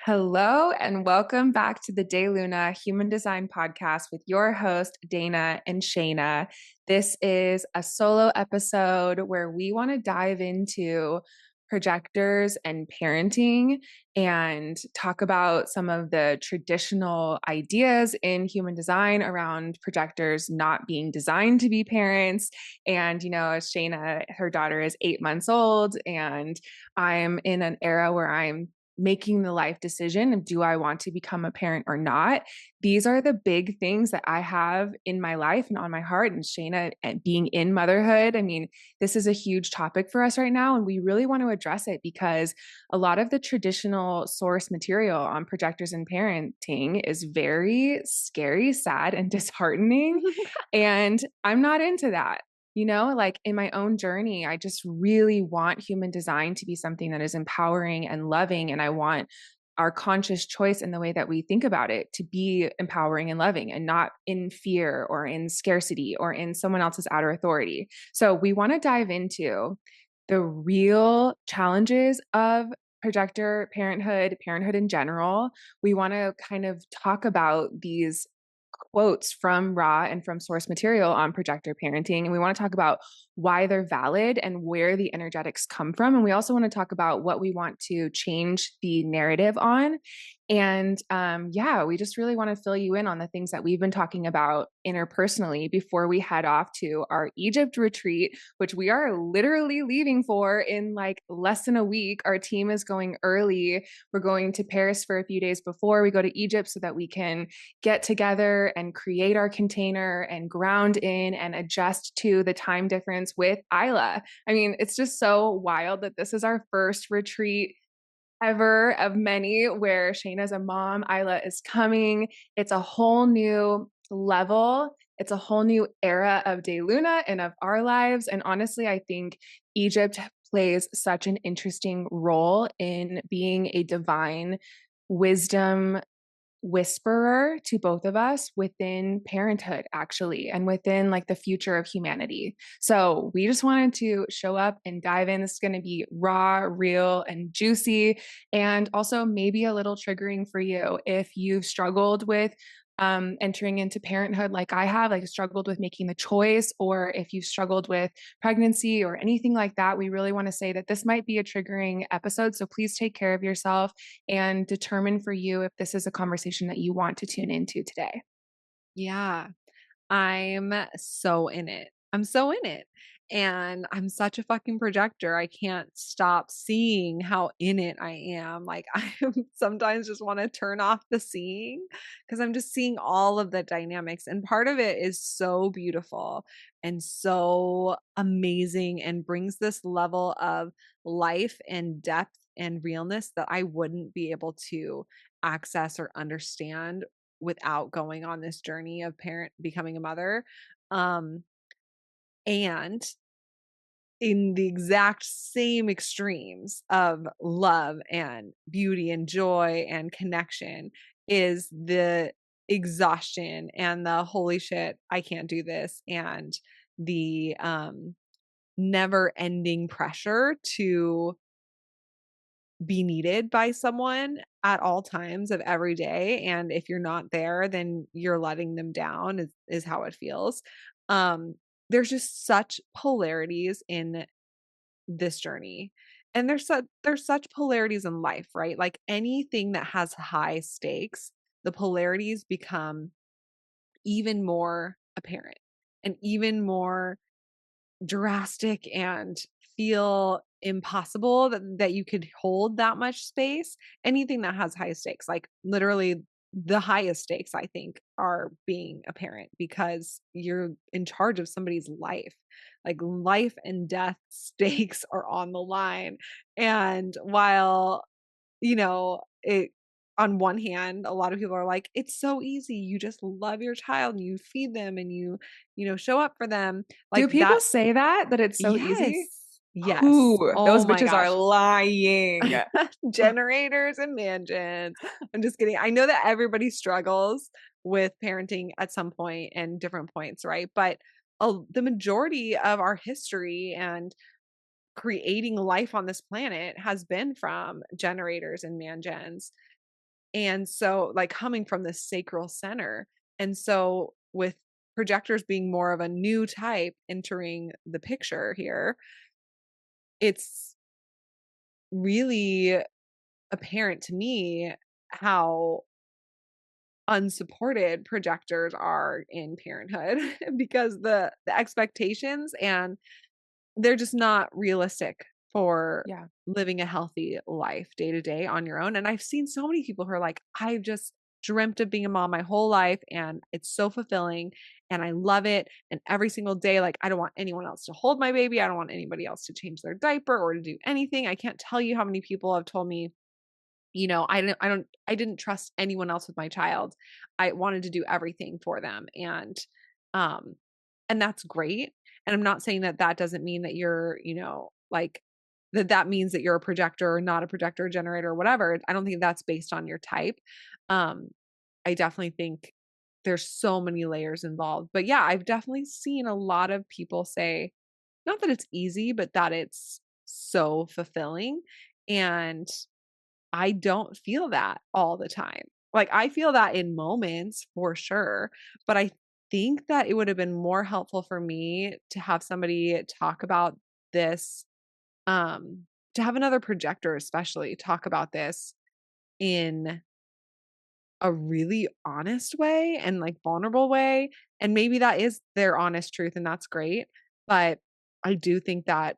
Hello and welcome back to the DayLuna Human Design Podcast with your host, Dana and Shayna. This is a solo episode where we want to dive into projectors and parenting and talk about some of the traditional ideas in human design around projectors not being designed to be parents. And, Shayna, her daughter is 8 months old, and I'm in an era where I'm making the life decision of do I want to become a parent or not. These are the big things that I have in my life and on my heart. And Shayna, and being in motherhood, I mean, this is a huge topic for us right now. And we really want to address it because a lot of the traditional source material on projectors and parenting is very scary, sad, and disheartening. And I'm not into that. Like in my own journey, I just really want human design to be something that is empowering and loving. And I want our conscious choice in the way that we think about it to be empowering and loving and not in fear or in scarcity or in someone else's outer authority. So we want to dive into the real challenges of projector parenthood in general. We want to kind of talk about these quotes from Ra and from source material on projector parenting. And we want to talk about why they're valid and where the energetics come from. And we also want to talk about what we want to change the narrative on. And yeah, we just really want to fill you in on the things that we've been talking about interpersonally before we head off to our Egypt retreat, which we are literally leaving for in like less than a week. Our team is going early. We're going to Paris for a few days before we go to Egypt so that we can get together and create our container and ground in and adjust to the time difference with Isla. I mean, it's just so wild that this is our first retreat ever of many where Shayna's a mom, Isla is coming. It's a whole new level. It's a whole new era of DayLuna and of our lives. And honestly, I think Egypt plays such an interesting role in being a divine wisdom whisperer to both of us within parenthood, actually, and within like the future of humanity. So we just wanted to show up and dive in. This is going to be raw, real, and juicy, and also maybe a little triggering for you if you've struggled with entering into parenthood like I have, like struggled with making the choice, or if you've struggled with pregnancy or anything like that. We really want to say that this might be a triggering episode. So please take care of yourself and determine for you if this is a conversation that you want to tune into today. Yeah, I'm so in it. I'm so in it. And I'm such a fucking projector. I can't stop seeing how in it I am. Like I sometimes just want to turn off the seeing because I'm just seeing all of the dynamics. And part of it is so beautiful and so amazing and brings this level of life and depth and realness that I wouldn't be able to access or understand without going on this journey of becoming a mother. Um, and in the exact same extremes of love and beauty and joy and connection is the exhaustion and the holy shit, I can't do this, and the never ending pressure to be needed by someone at all times of every day, and if you're not there, then you're letting them down is how it feels. Um, there's just such polarities in this journey, and there's such polarities in life, right? Like anything that has high stakes, the polarities become even more apparent and even more drastic and feel impossible that you could hold that much space. Anything that has high stakes, like literally the highest stakes, I think, are being a parent because you're in charge of somebody's life. Like life and death stakes are on the line. And while, it on one hand, a lot of people are like, it's so easy. You just love your child and you feed them and you show up for them. Do Like people that. say that it's so Yes. easy? Yes. Who? Oh Those my bitches are gosh. lying. Generators and mansions. I'm just kidding. I know that everybody struggles with parenting at some point and different points, right? But the majority of our history and creating life on this planet has been from generators and man gens. And so, like, coming from the sacral center. And so, with projectors being more of a new type entering the picture here, it's really apparent to me how unsupported projectors are in parenthood because the expectations and they're just not realistic for Yeah. living a healthy life day to day on your own. And I've seen so many people who are like, I've just dreamt of being a mom my whole life and it's so fulfilling and I love it. And every single day, like, I don't want anyone else to hold my baby. I don't want anybody else to change their diaper or to do anything. I can't tell you how many people have told me, I didn't trust anyone else with my child. I wanted to do everything for them. Um, and that's great. And I'm not saying that that doesn't mean that you're, like that means that you're a projector or not a projector generator or whatever. I don't think that's based on your type. Um, I definitely think there's so many layers involved. But yeah, I've definitely seen a lot of people say, not that it's easy, but that it's so fulfilling. And I don't feel that all the time. Like, I feel that in moments for sure, but I think that it would have been more helpful for me to have somebody talk about this, to have another projector especially talk about this in a really honest way and, like, vulnerable way, and maybe that is their honest truth, and that's great, but I do think that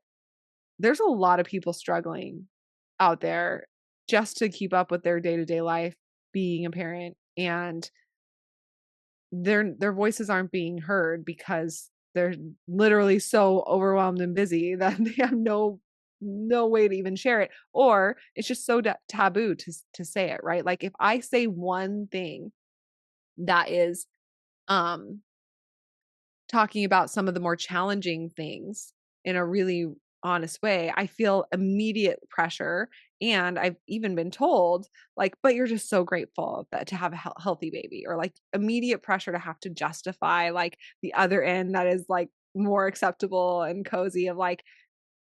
there's a lot of people struggling out there just to keep up with their day-to-day life being a parent, and their voices aren't being heard because they're literally so overwhelmed and busy that they have no way to even share it, or it's just so taboo to say it, right? Like, if I say one thing that is, um talking about some of the more challenging things in a really honest way, I feel immediate pressure. And I've even been told, like, but you're just so grateful that to have a healthy baby, or like immediate pressure to have to justify like the other end that is like more acceptable and cozy of like,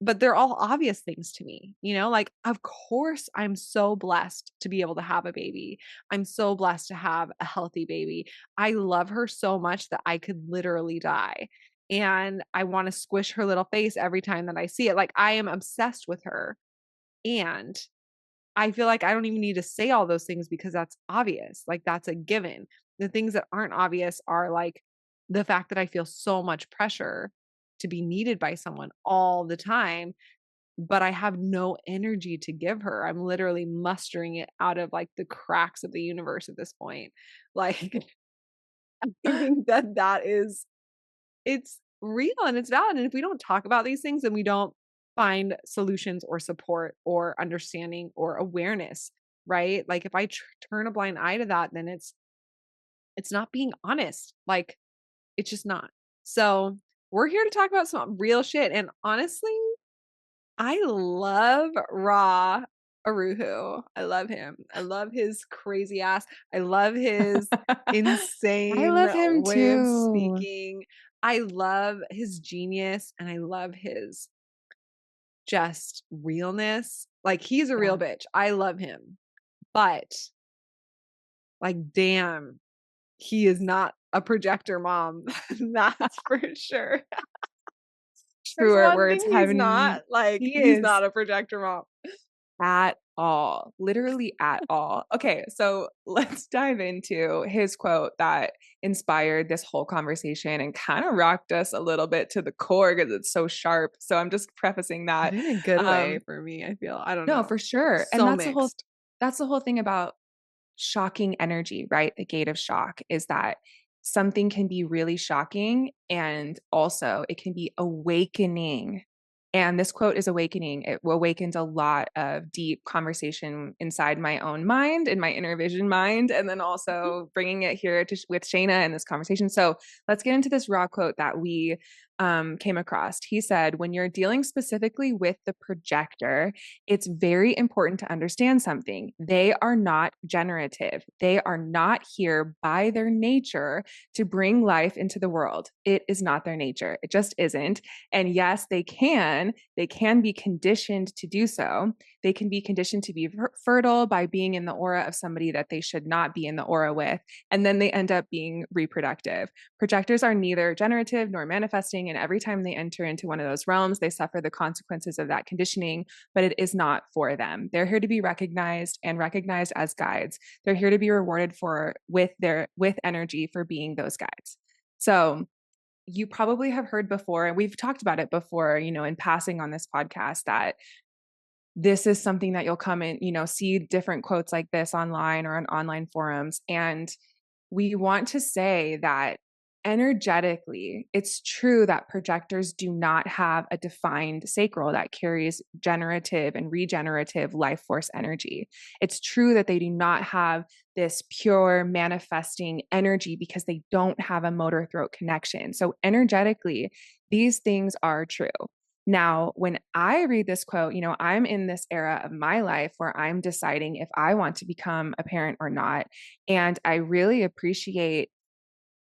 but they're all obvious things to me, like, of course, I'm so blessed to be able to have a baby. I'm so blessed to have a healthy baby. I love her so much that I could literally die. And I want to squish her little face every time that I see it. Like, I am obsessed with her. And I feel like I don't even need to say all those things because that's obvious. Like, that's a given. The things that aren't obvious are like the fact that I feel so much pressure to be needed by someone all the time, but I have no energy to give her. I'm literally mustering it out of like the cracks of the universe at this point. Like, I think that it's real and it's valid. And if we don't talk about these things and we don't find solutions or support or understanding or awareness, right? Like, if I turn a blind eye to that, then it's not being honest. Like, it's just not. So we're here to talk about some real shit. And honestly, I love Ra Uru Hu. I love him. I love his crazy ass. I love his I insane love him way of too. speaking. I love his genius and I love his just realness. Like, he's a real Yeah. bitch. I love him. But like, damn, he is not a projector mom. That's for sure. There's Truer one words thing he's haven't not, like, he he's is not a projector mom. at all, literally at all. Okay, so let's dive into his quote that inspired this whole conversation and kind of rocked us a little bit to the core because it's so sharp. So I'm just prefacing But that. in a good way Um, for me, I feel. I don't no, know. for sure. And So mixed. that's the whole thing about shocking energy, right? The gate of shock is that something can be really shocking and also it can be awakening. And this quote is awakening. It awakens a lot of deep conversation inside my own mind, in my inner vision mind, and then Mhm. also bringing it here with Shayna in this conversation. So let's get into this raw quote that we came across. He said, when you're dealing specifically with the projector, it's very important to understand something. They are not generative. They are not here by their nature to bring life into the world. It is not their nature. It just isn't. And yes, they can can. They can be conditioned to do so. They can be conditioned to be fertile by being in the aura of somebody that they should not be in the aura with. And then they end up being reproductive. Projectors are neither generative nor manifesting. And every time they enter into one of those realms, they suffer the consequences of that conditioning, but it is not for them. They're here to be recognized and recognized as guides. They're here to be rewarded with energy for being those guides. So you probably have heard before, and we've talked about it before, in passing on this podcast, that this is something that you'll come in, see different quotes like this online or on online forums. And we want to say that energetically, it's true that projectors do not have a defined sacral that carries generative and regenerative life force energy. It's true that they do not have this pure manifesting energy because they don't have a motor throat connection. So energetically, these things are true. Now, when I read this quote, I'm in this era of my life where I'm deciding if I want to become a parent or not. And I really appreciate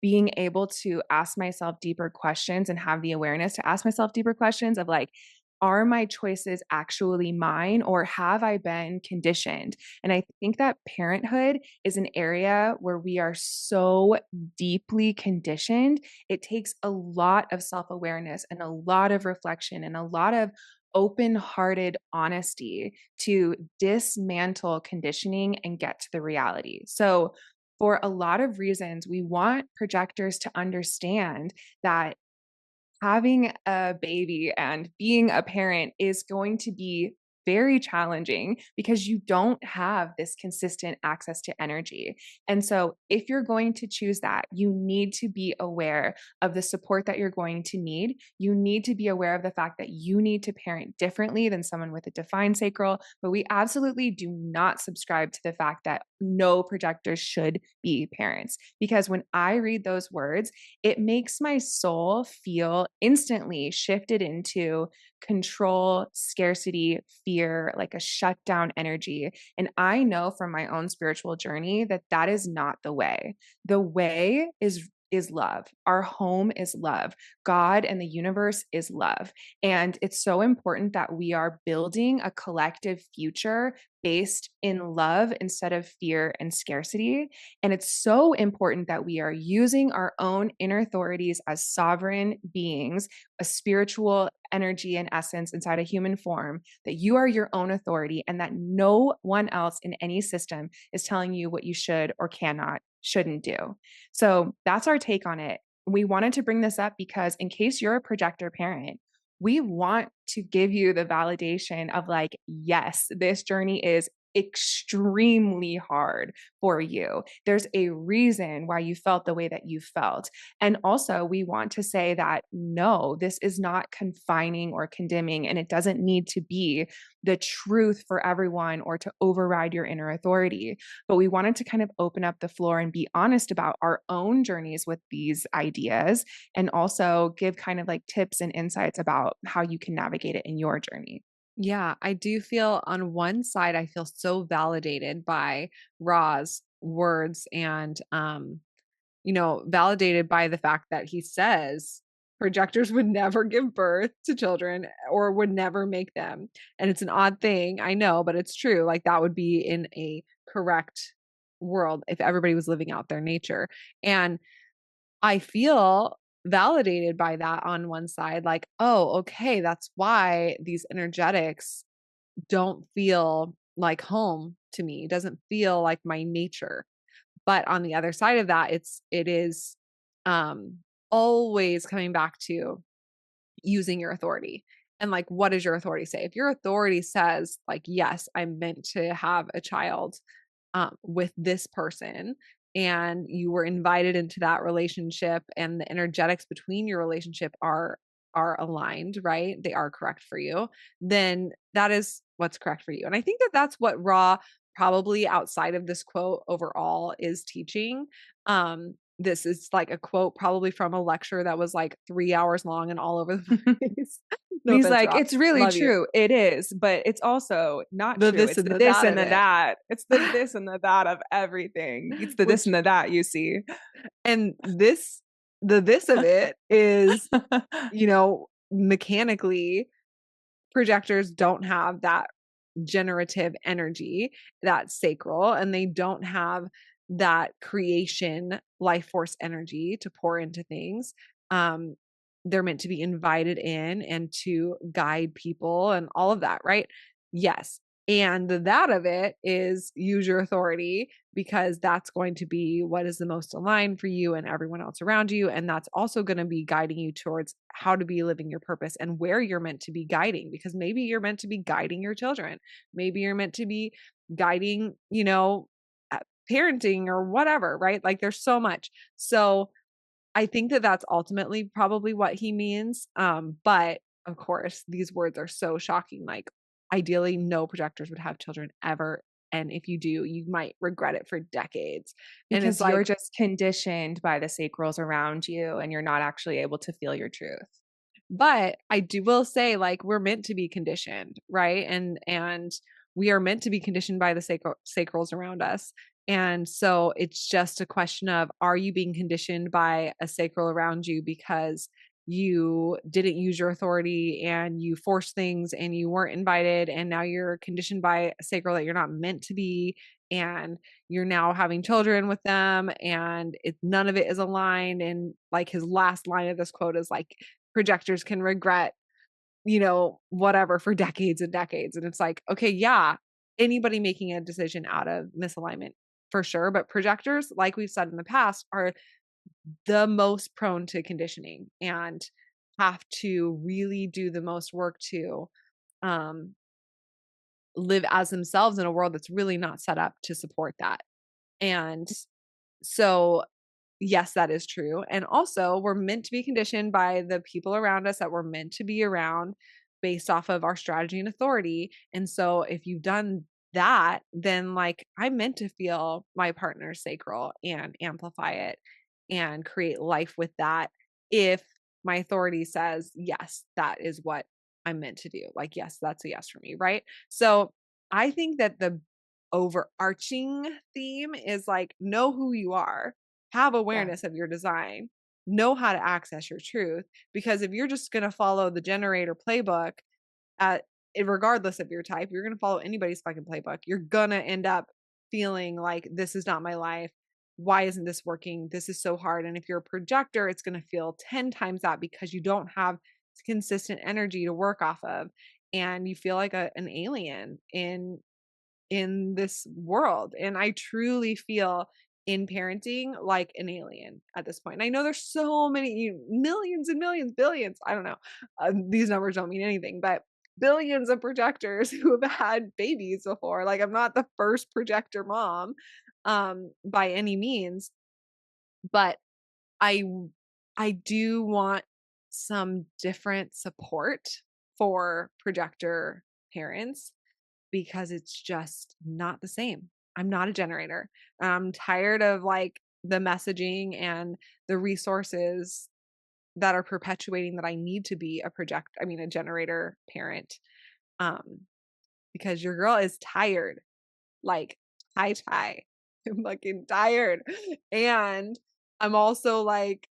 being able to ask myself deeper questions and have the awareness to ask myself deeper questions of like, are my choices actually mine or have I been conditioned? And I think that parenthood is an area where we are so deeply conditioned. It takes a lot of self awareness and a lot of reflection and a lot of open hearted honesty to dismantle conditioning and get to the reality. So, for a lot of reasons, we want projectors to understand that having a baby and being a parent is going to be very challenging because you don't have this consistent access to energy. And so, if you're going to choose that, you need to be aware of the support that you're going to need. You need to be aware of the fact that you need to parent differently than someone with a defined sacral. But we absolutely do not subscribe to the fact that no projectors should be parents. Because when I read those words, it makes my soul feel instantly shifted into control, scarcity, fear, like a shutdown energy. And I know from my own spiritual journey that that is not the way. The way is love. Our home is love. God and the universe is love. And it's so important that we are building a collective future based in love instead of fear and scarcity. And it's so important that we are using our own inner authorities as sovereign beings, a spiritual energy and essence inside a human form, that you are your own authority and that no one else in any system is telling you what you should or shouldn't do. So that's our take on it. We wanted to bring this up because in case you're a projector parent, we want to give you the validation of like, yes, this journey is extremely hard for you. There's a reason why you felt the way that you felt. And also, we want to say that no, this is not confining or condemning, and it doesn't need to be the truth for everyone or to override your inner authority. But we wanted to kind of open up the floor and be honest about our own journeys with these ideas and also give kind of like tips and insights about how you can navigate it in your journey. Yeah, I do feel on one side, I feel so validated by Ra's words and, validated by the fact that he says projectors would never give birth to children or would never make them. And it's an odd thing, I know, but it's true. Like that would be in a correct world if everybody was living out their nature. And I feel validated by that on one side, like, oh, okay, that's why these energetics don't feel like home to me. It doesn't feel like my nature. But on the other side of that, it is always coming back to using your authority. And like, what does your authority say? If your authority says, like, yes, I'm meant to have a child with this person, and you were invited into that relationship, and the energetics between your relationship are aligned, right? They are correct for you. Then that is what's correct for you. And I think that that's what Ra probably outside of this quote overall is teaching. This is like a quote probably from a lecture that was like 3 hours long and all over the place. And No he's offense, like, Ra. it's really Love you. true. It is, but it's also not The true. this It's and the the this that and of the it. that. It's the this and the that of everything. It's the this Which and the that you see. and this of it is, mechanically projectors don't have that generative energy, that sacral, and they don't have that creation life force energy to pour into things. Um, they're meant to be invited in and to guide people and all of that, right? Yes. And that of it is use your authority because that's going to be what is the most aligned for you and everyone else around you. And that's also going to be guiding you towards how to be living your purpose and where you're meant to be guiding, because maybe you're meant to be guiding your children. Maybe you're meant to be guiding, parenting or whatever, right? Like there's so much. So I think that that's ultimately probably what he means. But of course, these words are so shocking. Like, ideally, no projectors would have children ever. And if you do, you might regret it for decades. And it's Because you're like, just conditioned by the sacrals around you and you're not actually able to feel your truth. but I do will say, like, we're meant to be conditioned, right? And we are meant to be conditioned by the sacrals around us. And so it's just a question of, are you being conditioned by a sacral around you because you didn't use your authority and you forced things and you weren't invited, and now you're conditioned by a sacral that you're not meant to be, and you're now having children with them, and none of it is aligned. And like his last line of this quote is like, projectors can regret, whatever for decades and decades. And it's like, okay, yeah, anybody making a decision out of misalignment for sure. But projectors, like we've said in the past, are the most prone to conditioning and have to really do the most work to um, live as themselves in a world that's really not set up to support that. And so yes, that is true. And also, we're meant to be conditioned by the people around us that we're meant to be around based off of our strategy and authority. And so, if you've done that, then like I'm meant to feel my partner's sacral and amplify it and create life with that. If my authority says, yes, that is what I'm meant to do. Like, yes, that's a yes for me. Right. So, I think that the overarching theme is like, know who you are, have Yeah. awareness of your design, know how to access your truth. Because if you're just going to follow the generator playbook, at regardless of your type, you're going to follow anybody's fucking playbook. You're going to end up feeling like, this is not my life. Why isn't this working? This is so hard. And if you're a projector, it's going to feel 10 times that because you don't have consistent energy to work off of. And you feel like an alien in this world. And I truly feel in parenting like an alien at this point. And I know there's so many millions and millions, billions, I don't know. These numbers don't mean anything, but billions of projectors who have had babies before. Like, I'm not the first projector mom by any means, but I I do want some different support for projector parents because it's just not the same. I'm not a generator. I'm tired of like the messaging and the resources that are perpetuating that I need to be a generator parent. Um, because your girl is tired, like tie. I'm fucking tired. And I'm also like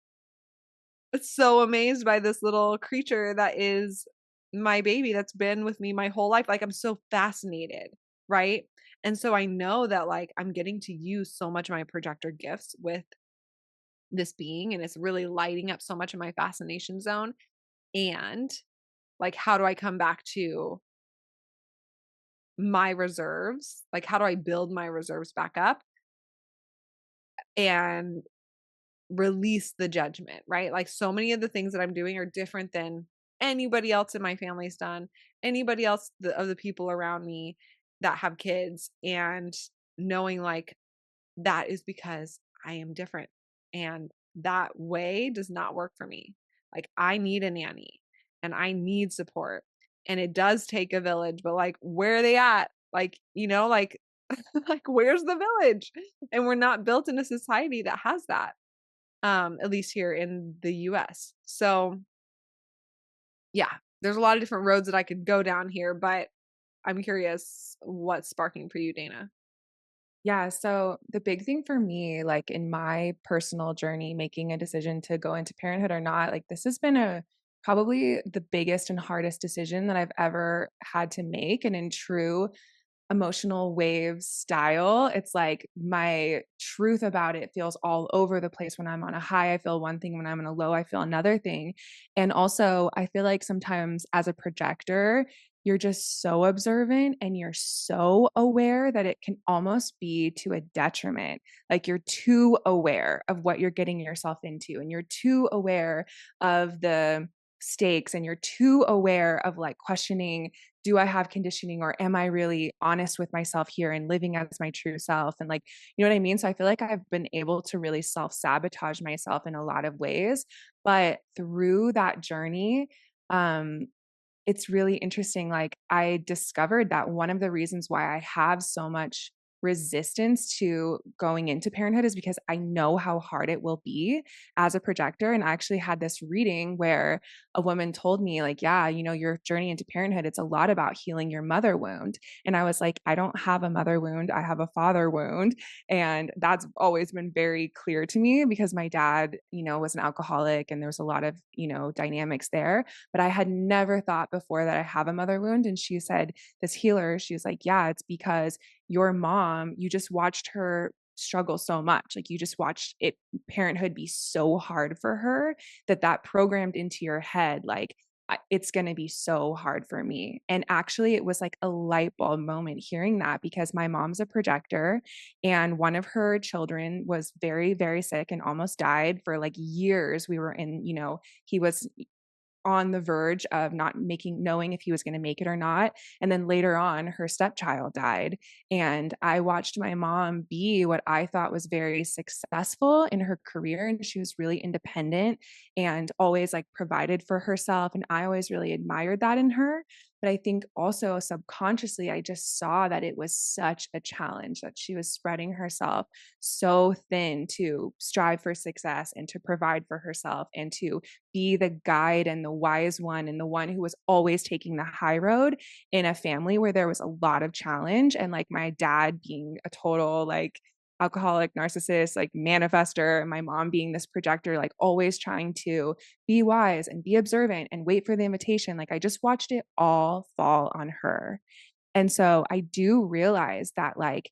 so amazed by this little creature that is my baby that's been with me my whole life. Like, I'm so fascinated, right? And so I know that like I'm getting to use so much of my projector gifts with this being, and it's really lighting up so much of my fascination zone. And like, how do I come back to my reserves? Like, how do I build my reserves back up and release the judgment, right? Like, so many of the things that I'm doing are different than anybody else in my family's done, anybody else of the people around me that have kids, and knowing like that is because I am different and that way does not work for me. Like, I need a nanny and I need support, and it does take a village, but like, where are they at? Like, like like, where's the village? And we're not built in a society that has that, at least here in the US. So, yeah, there's a lot of different roads that I could go down here, but I'm curious what's sparking for you, Dana. Yeah, so the big thing for me, like in my personal journey, making a decision to go into parenthood or not, like this has been a probably the biggest and hardest decision that I've ever had to make. And in true emotional wave style, it's like my truth about it feels all over the place. When I'm on a high, I feel one thing. When I'm on a low, I feel another thing. And also, I feel like sometimes as a projector, you're just so observant and you're so aware that it can almost be to a detriment. Like you're too aware of what you're getting yourself into, and you're too aware of the stakes, and you're too aware of like questioning, do I have conditioning, or am I really honest with myself here and living as my true self? And like, you know what I mean? So I feel like I've been able to really self sabotage myself in a lot of ways. But through that journey, um, it's really interesting. Like, I discovered that one of the reasons why I have so much resistance to going into parenthood is because I know how hard it will be as a projector. And I actually had this reading where a woman told me, like, yeah, you know, your journey into parenthood, it's a lot about healing your mother wound. And I was like, I don't have a mother wound, I have a father wound. And that's always been very clear to me because my dad, you know, was an alcoholic, and there was a lot of, you know, dynamics there. But I had never thought before that I have a mother wound. And she said, this healer, she was like, yeah, it's because your mom, you just watched her struggle so much. Like you just watched it, parenthood be so hard for her, that programmed into your head, like, it's going to be so hard for me. And actually, it was like a light bulb moment hearing that, because my mom's a projector, and one of her children was very, very sick and almost died for like years. We were in, you know, he was on the verge of not knowing if he was going to make it or not. And then later on, her stepchild died. And I watched my mom be what I thought was very successful in her career. And she was really independent and always like provided for herself. And I always really admired that in her. But I think also subconsciously, I just saw that it was such a challenge, that she was spreading herself so thin to strive for success and to provide for herself and to be the guide and the wise one and the one who was always taking the high road in a family where there was a lot of challenge. And like my dad being a total like alcoholic narcissist, like manifester, and my mom being this projector, like always trying to be wise and be observant and wait for the invitation. Like I just watched it all fall on her. And so I do realize that like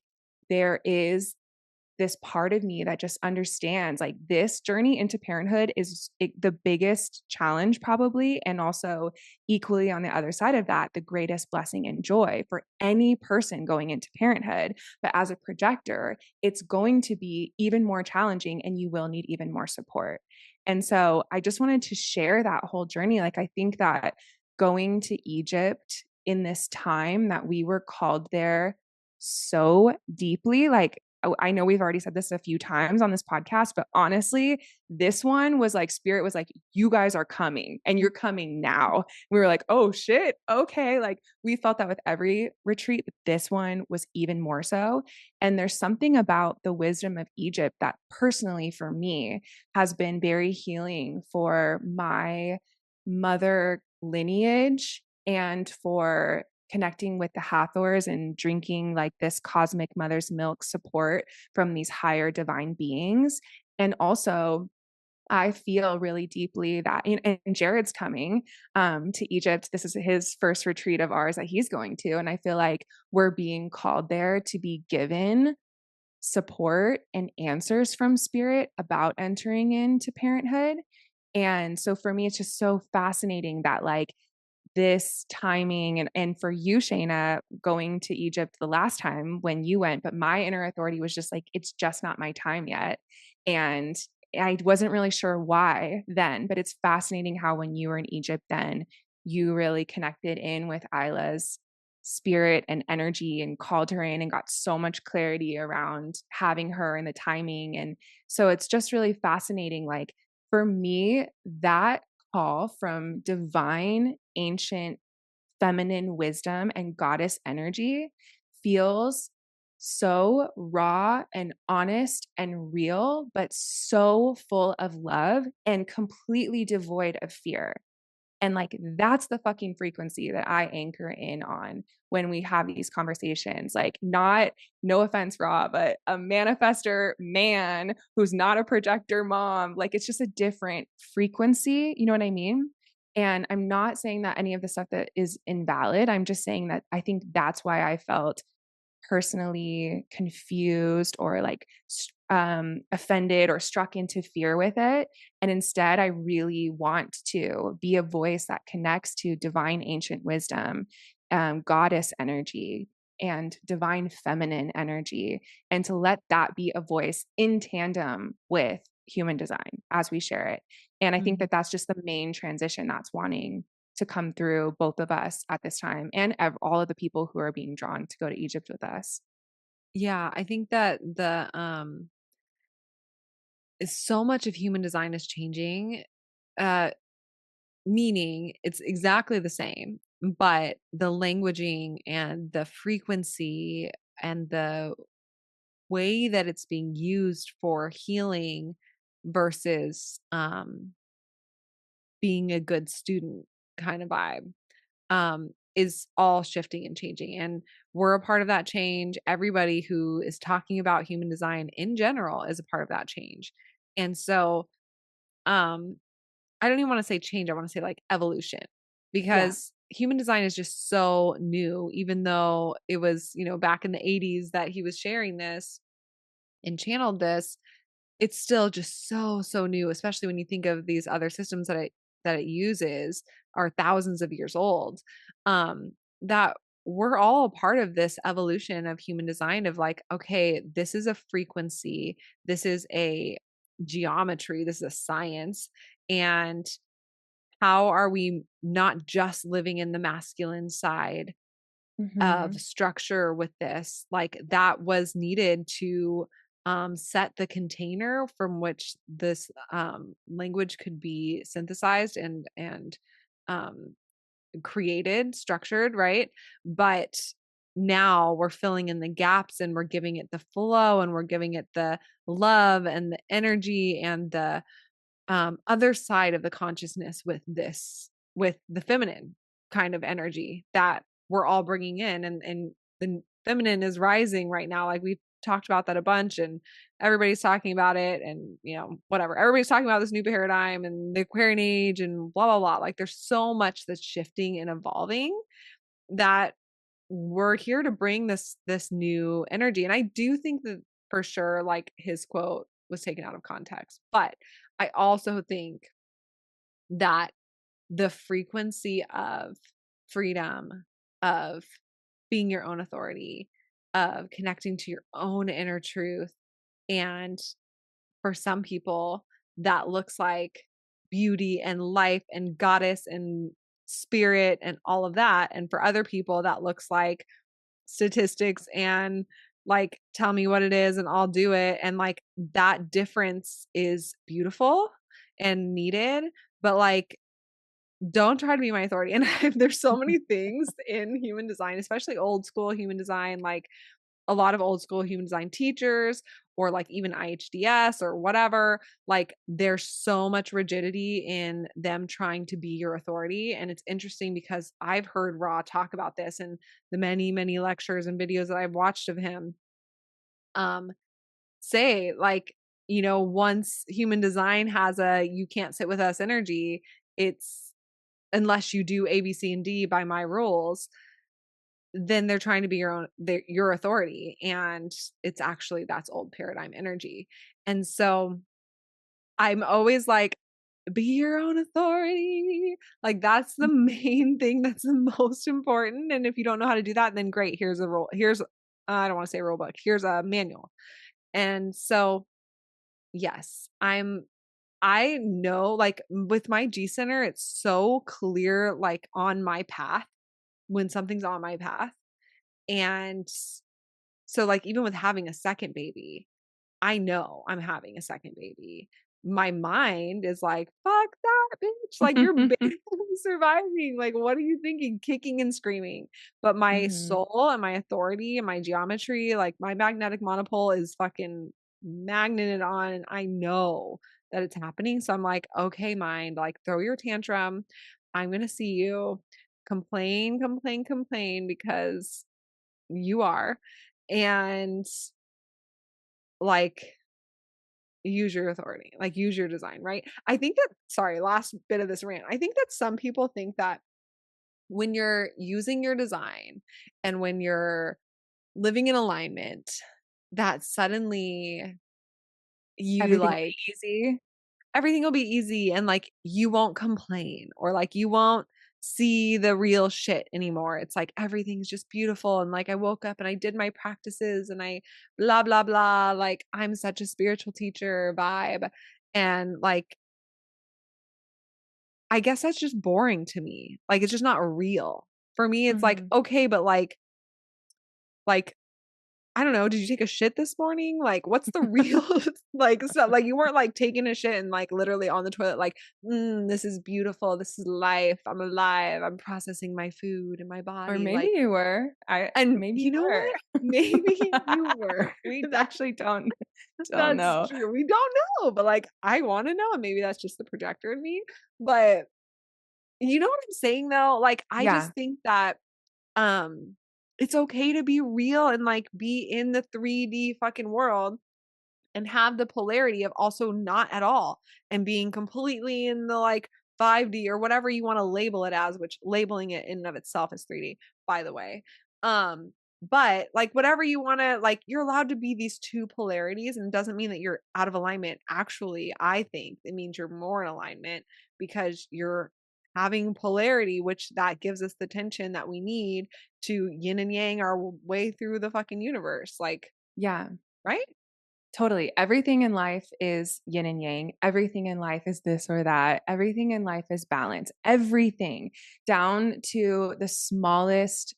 there is this part of me that just understands like this journey into parenthood is the biggest challenge probably, and also equally on the other side of that, the greatest blessing and joy for any person going into parenthood. But as a projector, it's going to be even more challenging, and you will need even more support. And so I just wanted to share that whole journey. Like I think that going to Egypt in this time that we were called there so deeply, like I know we've already said this a few times on this podcast, but honestly, this one was like, Spirit was like, you guys are coming and you're coming now. We were like, oh shit, okay. Like we felt that with every retreat, but this one was even more so. And there's something about the wisdom of Egypt that personally for me has been very healing for my mother lineage and for connecting with the Hathors and drinking like this cosmic mother's milk support from these higher divine beings. And also, I feel really deeply that, and Jared's coming to Egypt. This is his first retreat of ours that he's going to. And I feel like we're being called there to be given support and answers from spirit about entering into parenthood. And so for me, it's just so fascinating that like this timing, and for you, Shayna, going to Egypt the last time when you went, but my inner authority was just like, it's just not my time yet. And I wasn't really sure why then, but it's fascinating how when you were in Egypt then, you really connected in with Isla's spirit and energy and called her in and got so much clarity around having her and the timing. And so it's just really fascinating. Like for me, that call from divine, ancient, feminine wisdom and goddess energy feels so raw and honest and real, but so full of love and completely devoid of fear. And like, that's the fucking frequency that I anchor in on when we have these conversations. Like, not, no offense, Ra, but a manifester man who's not a projector mom, like, it's just a different frequency. You know what I mean? And I'm not saying that any of the stuff that is invalid. I'm just saying that I think that's why I felt personally confused or like offended or struck into fear with it. And instead, I really want to be a voice that connects to divine ancient wisdom, goddess energy, and divine feminine energy, and to let that be a voice in tandem with human design as we share it. And I think Mhm. that that's just the main transition that's wanting to come through both of us at this time and all of the people who are being drawn to go to Egypt with us. Yeah, I think that so much of human design is changing, uh, meaning it's exactly the same, but the languaging and the frequency and the way that it's being used for healing versus, being a good student kind of vibe, is all shifting and changing. And we're a part of that change. Everybody who is talking about human design in general is a part of that change. And so, um, I don't even want to say change. I want to say like evolution Yeah. because human design is just so new, even though it was, back in the 80s that he was sharing this and channeled this. It's still just so, so new, especially when you think of these other systems that it uses are thousands of years old. That we're all a part of this evolution of human design of like, okay, this is a frequency, this is a geometry, this is a science. And how are we not just living in the masculine side of Mhm. structure with this, like, that was needed to, set the container from which this, language could be synthesized and, um, created, structured, right? But now we're filling in the gaps and we're giving it the flow and we're giving it the love and the energy and the other side of the consciousness with the feminine kind of energy that we're all bringing in, and the feminine is rising right now. Like we've talked about that a bunch, and everybody's talking about it, and whatever, everybody's talking about this new paradigm and the Aquarian age and blah blah blah. Like there's so much that's shifting and evolving that we're here to bring this new energy. And I do think that for sure, like his quote was taken out of context, but I also think that the frequency of freedom, of being your own authority, of connecting to your own inner truth, and for some people that looks like beauty and life and goddess and spirit and all of that, and for other people that looks like statistics and like tell me what it is and I'll do it, and like that difference is beautiful and needed, but like don't try to be my authority. And there's so many things in human design, especially old school human design, like a lot of old school human design teachers or like even IHDS or whatever, like there's so much rigidity in them trying to be your authority. And it's interesting because I've heard Ra talk about this in the many, many lectures and videos that I've watched of him, um, say like, once human design has a you can't sit with us energy, it's unless you do A, B, C, and D by my rules, then they're trying to be your authority, and it's actually that's old paradigm energy. And so I'm always like, be your own authority. Like that's the main thing that's the most important. And if you don't know how to do that, then great. Here's a rule. I don't want to say rule book. Here's a manual. And so yes, I know like with my G center, it's so clear like on my path when something's on my path. And so, like, even with having a second baby, I know I'm having a second baby. My mind is like, "Fuck that bitch, like, you're barely surviving, like, what are you thinking?" Kicking and screaming. But my Mhm. soul and my authority and my geometry, like, my magnetic monopole is fucking magneted on, and I know that it's happening, so I'm like, "Okay, mind, like, throw your tantrum. I'm gonna see you. Complain, complain, complain because you are." And, like, use your authority, like use your design, right? I think that, sorry, last bit of this rant. I think that some people think that when you're using your design and when you're living in alignment, that suddenly you Everything will like be easy. everything will be easy and like you won't complain or like you won't see the real shit anymore. It's like everything's just beautiful and like I woke up and I did my practices and I blah blah blah, like I'm such a spiritual teacher vibe. And like I guess that's just boring to me. Like it's just not real. For me it's like Mhm. okay, but like I don't know, did you take a shit this morning? Like, what's the real like stuff? Like, you weren't like taking a shit and like literally on the toilet, like, this is beautiful. This is life. I'm alive. I'm processing my food in my Or body. maybe Like, you were. I and maybe you you know were. what? Maybe you were. We That actually don't that's know. true. We don't know, but like I want to know, and maybe that's just the projector in me. But you know what I'm saying though? Like, I Yeah. just think that um it's okay to be real and like be in the 3D fucking world and have the polarity of also not at all and being completely in the like 5D or whatever you want to label it as, which labeling it in and of itself is 3D, by the way. But like whatever you want to like, you're allowed to be these two polarities and it doesn't mean that you're out of alignment. Actually, I think it means you're more in alignment because you're having polarity, which that gives us the tension that we need to yin and yang our way through the fucking universe. Like, Yeah. right? Totally. Everything in life is yin and yang. Everything in life is this or that. Everything in life is balance. Everything down to the smallest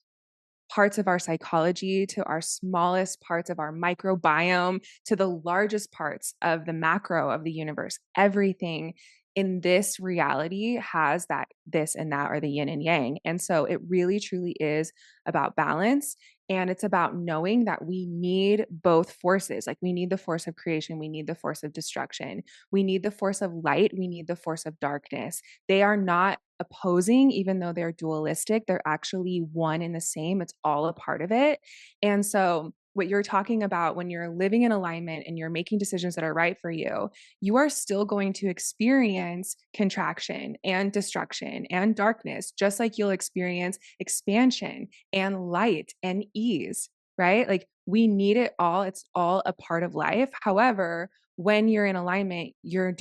parts of our psychology, to our smallest parts of our microbiome, to the largest parts of the macro of the universe. Everything in this reality has that this and that, or the yin and yang. And so it really truly is about balance. And it's about knowing that we need both forces. Like we need the force of creation, we need the force of destruction, we need the force of light, we need the force of darkness. They are not opposing, even though they're dualistic, they're actually one and the same. It's all a part of it. And so, what you're talking about when you're living in alignment and you're making decisions that are right for you are still going to experience contraction and destruction and darkness, just like you'll experience expansion and light and ease, right? Like we need it all. It's all a part of life. However, when you're in alignment, you're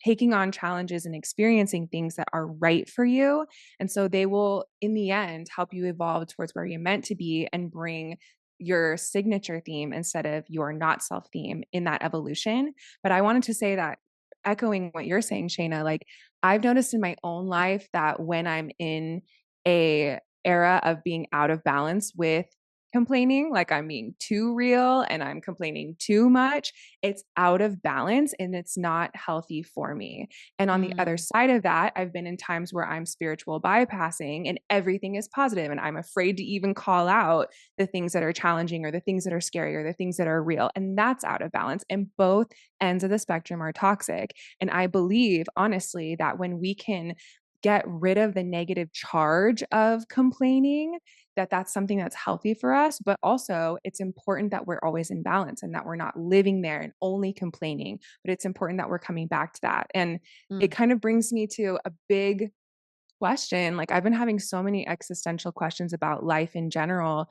taking on challenges and experiencing things that are right for you. And so they will, in the end, help you evolve towards where you're meant to be and bring your signature theme instead of your not self theme in that evolution. But I wanted to say that, echoing what you're saying, Shayna, like I've noticed in my own life that when I'm in a era of being out of balance with complaining, like I'm being too real and I'm complaining too much, it's out of balance and it's not healthy for me. And on the other Mm, side of that, I've been in times where I'm spiritual bypassing and everything is positive and I'm afraid to even call out the things that are challenging or the things that are scary or the things that are real. And that's out of balance. And both ends of the spectrum are toxic. And I believe, honestly, that when we can get rid of the negative charge of complaining, that's something that's healthy for us. But also it's important that we're always in balance and that we're not living there and only complaining, but it's important that we're coming back to that. And it mm. kind of brings me to a big question. Like I've been having so many existential questions about life in general,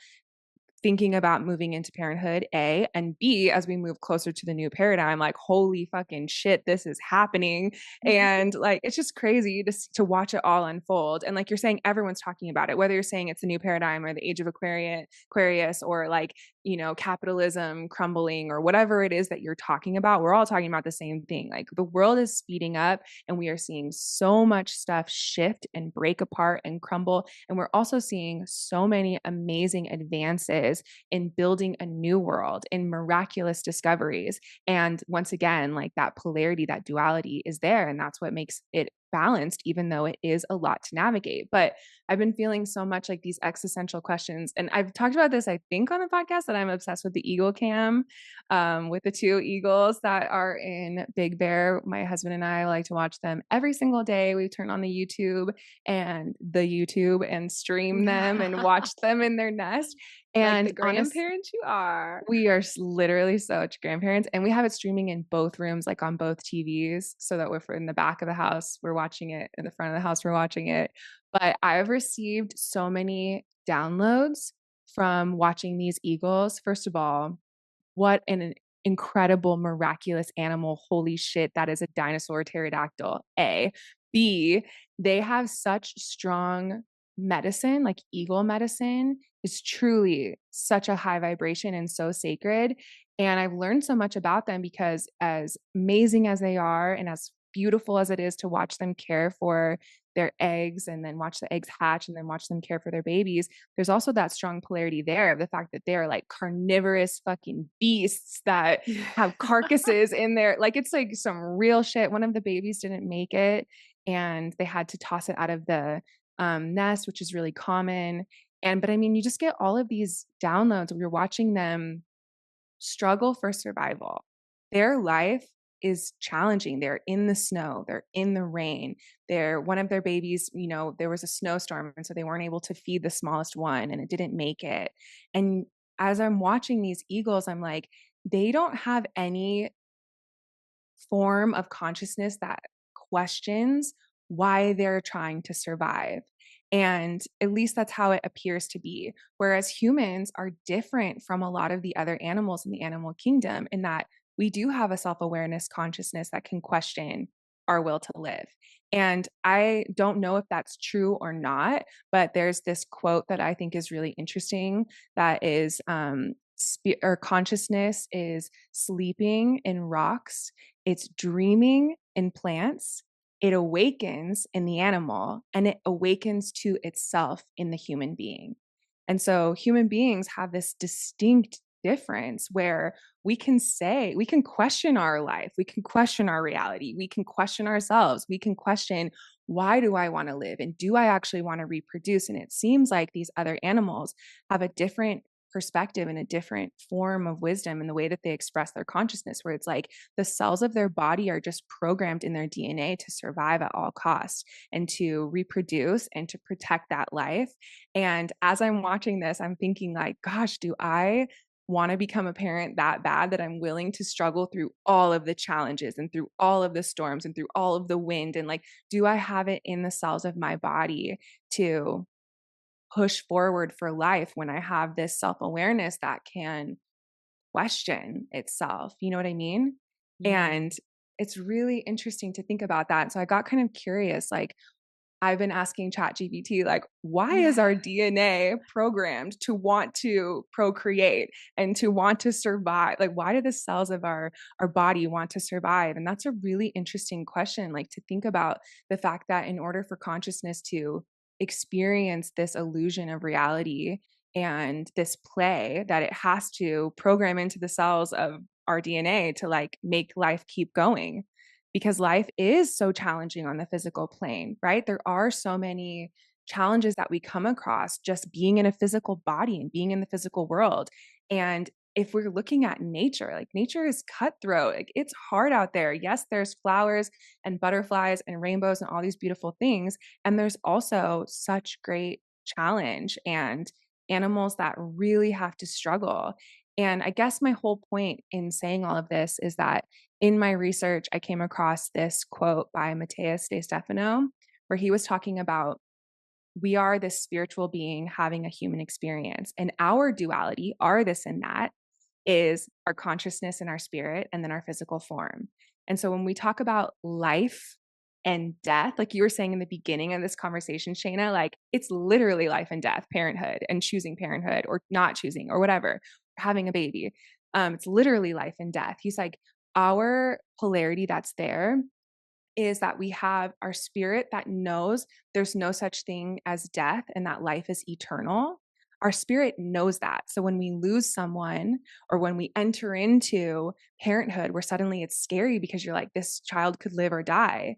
thinking about moving into parenthood, A, and B, as we move closer to the new paradigm, like, holy fucking shit, this is happening. And like, it's just crazy to watch it all unfold. And like you're saying, everyone's talking about it, whether you're saying it's the new paradigm or the age of Aquarius, or like, capitalism crumbling or whatever it is that you're talking about, we're all talking about the same thing. Like the world is speeding up and we are seeing so much stuff shift and break apart and crumble. And we're also seeing so many amazing advances in building a new world, in miraculous discoveries. And once again, like that polarity, that duality is there. And that's what makes it balanced, even though it is a lot to navigate. But I've been feeling so much like these existential questions. And I've talked about this, I think, on the podcast that I'm obsessed with the eagle cam, with the two eagles that are in Big Bear. My husband and I like to watch them every single day. We turn on the YouTube and stream them and watch them in their nest. Like the And honestly, grandparents you are. we are literally such grandparents, and we have it streaming in both rooms, like on both TVs, so that if we're in the back of the house, we're watching it. In the front of the house, we're watching it. But I've received so many downloads from watching these eagles. First of all, what an incredible, miraculous animal. Holy shit, that is a dinosaur pterodactyl. A. B, they have such strong medicine, like eagle medicine is truly such a high vibration and so sacred. And I've learned so much about them because, as amazing as they are, and as beautiful as it is to watch them care for their eggs and then watch the eggs hatch and then watch them care for their babies, there's also that strong polarity there of the fact that they're like carnivorous fucking beasts that have carcasses in there. Like, it's like some real shit. One of the babies didn't make it and they had to toss it out of the nest, which is really common. But I mean, you just get all of these downloads. You're watching them struggle for survival. Their life is challenging. They're in the snow, they're in the rain. One of their babies, there was a snowstorm, and so they weren't able to feed the smallest one and it didn't make it. And as I'm watching these eagles, I'm like, they don't have any form of consciousness that questions why they're trying to survive. And at least that's how it appears to be. Whereas humans are different from a lot of the other animals in the animal kingdom in that we do have a self awareness consciousness that can question our will to live. And I don't know if that's true or not, but there's this quote that I think is really interesting that is, or consciousness is sleeping in rocks, it's dreaming in plants, it awakens in the animal, and it awakens to itself in the human being. And so human beings have this distinct difference where we can question our life, we can question our reality, we can question ourselves, we can question, why do I want to live? And do I actually want to reproduce? And it seems like these other animals have a different perspective and a different form of wisdom in the way that they express their consciousness, where it's like the cells of their body are just programmed in their DNA to survive at all costs and to reproduce and to protect that life. And as I'm watching this, I'm thinking like, gosh, do I want to become a parent that bad that I'm willing to struggle through all of the challenges and through all of the storms and through all of the wind? And like, do I have it in the cells of my body to push forward for life when I have this self-awareness that can question itself? You know what I mean? Mhm. And it's really interesting to think about that. So I got kind of curious, like, I've been asking ChatGPT, like, why is our DNA programmed to want to procreate and to want to survive? Like, why do the cells of our body want to survive? And that's a really interesting question, like, to think about the fact that in order for consciousness to experience this illusion of reality and this play, that it has to program into the cells of our DNA to like make life keep going, because life is so challenging on the physical plane, right? There are so many challenges that we come across just being in a physical body and being in the physical world. And if we're looking at nature, like, nature is cutthroat, like, it's hard out there. Yes, there's flowers and butterflies and rainbows and all these beautiful things. And there's also such great challenge and animals that really have to struggle. And I guess my whole point in saying all of this is that in my research, I came across this quote by Matthias de Stefano, where he was talking about, we are this spiritual being having a human experience, and our duality, our this and that, is our consciousness and our spirit, and then our physical form. And so when we talk about life and death, like you were saying in the beginning of this conversation, Shayna, like, it's literally life and death, parenthood and choosing parenthood or not choosing or whatever, having a baby. It's literally life and death. He's like, our polarity that's there is that we have our spirit that knows there's no such thing as death and that life is eternal. Our spirit knows that. So when we lose someone or when we enter into parenthood, where suddenly it's scary because you're like, this child could live or die,